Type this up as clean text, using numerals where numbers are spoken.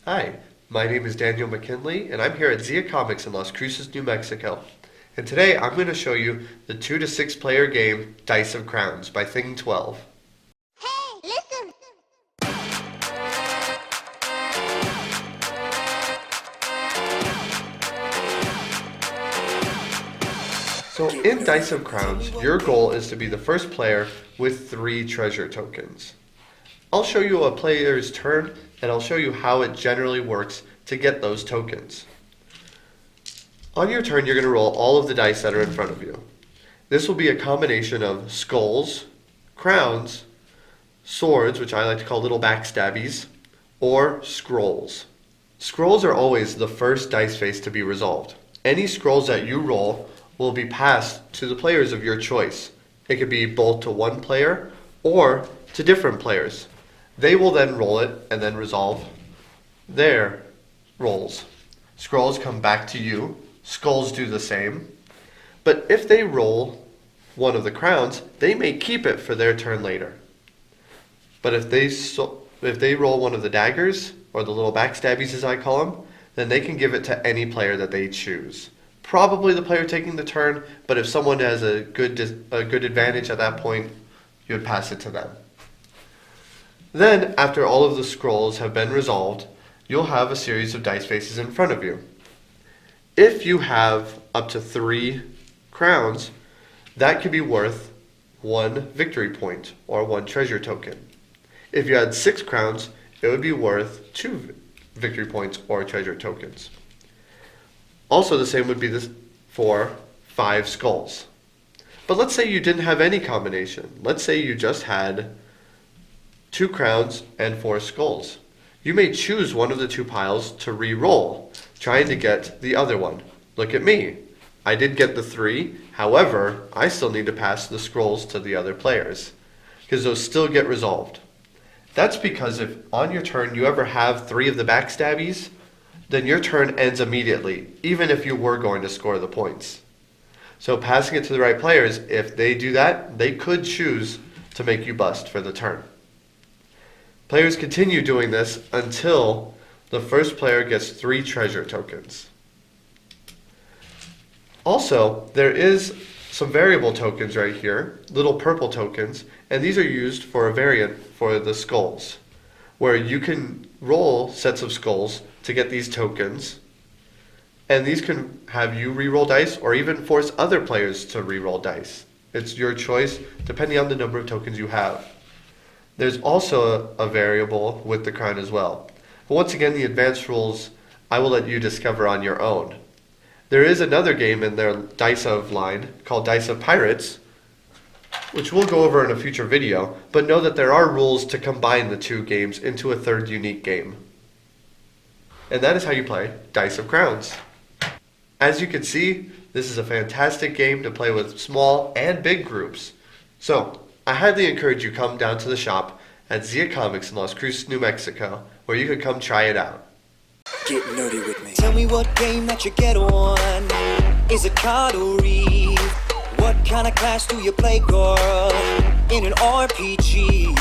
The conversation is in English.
Hi, my name is Daniel McKinley, and I'm here at Zia Comics in Las Cruces, New Mexico. And today I'm going to show you the 2 to 6 player game Dice of Crowns by Thing 12. Hey, listen! So in Dice of Crowns, your goal is to be the first player with 3 treasure tokens. I'll show you a player's turn, and I'll show you how it generally works to get those tokens. On your turn, you're going to roll all of the dice that are in front of you. This will be a combination of skulls, crowns, swords, which I like to call little backstabbies, or scrolls. Scrolls are always the first dice face to be resolved. Any scrolls that you roll will be passed to the players of your choice. It could be both to one player or to different players. They will then roll it and then resolve their rolls. Scrolls come back to you. Skulls do the same. But if they roll one of the crowns, they may keep it for their turn later. But if they roll one of the daggers, or the little backstabbies as I call them, then they can give it to any player that they choose. Probably the player taking the turn, but if someone has a good advantage at that point, you would pass it to them. Then, after all of the scrolls have been resolved, you'll have a series of dice faces in front of you. If you have up to 3 crowns, that could be worth 1 victory point or 1 treasure token. If you had 6 crowns, it would be worth 2 victory points or treasure tokens. Also, the same would be this for 5 skulls. But let's say you didn't have any combination. Let's say you just had 2 crowns and 4 skulls. You may choose one of the 2 piles to re-roll, trying to get the other one. Look at me. I did get the 3, however, I still need to pass the scrolls to the other players, because those still get resolved. That's because if on your turn you ever have 3 of the backstabbies, then your turn ends immediately, even if you were going to score the points. So passing it to the right players, if they do that, they could choose to make you bust for the turn. Players continue doing this until the first player gets 3 treasure tokens. Also, there is some variable tokens right here, little purple tokens, and these are used for a variant for the skulls, where you can roll sets of skulls to get these tokens, and these can have you re-roll dice or even force other players to re-roll dice. It's your choice depending on the number of tokens you have. There's also a variable with the crown as well. But once again, the advanced rules I will let you discover on your own. There is another game in their Dice of line called Dice of Pirates, which we'll go over in a future video, but know that there are rules to combine the 2 games into a third unique game. And that is how you play Dice of Crowns. As you can see, this is a fantastic game to play with small and big groups. So, I highly encourage you come down to the shop at Zia Comics in Las Cruces, New Mexico, where you can come try it out. Get nerdy with me. Tell me what game that you get on. Is it card or read? What kind of class do you play, girl? In an RPG.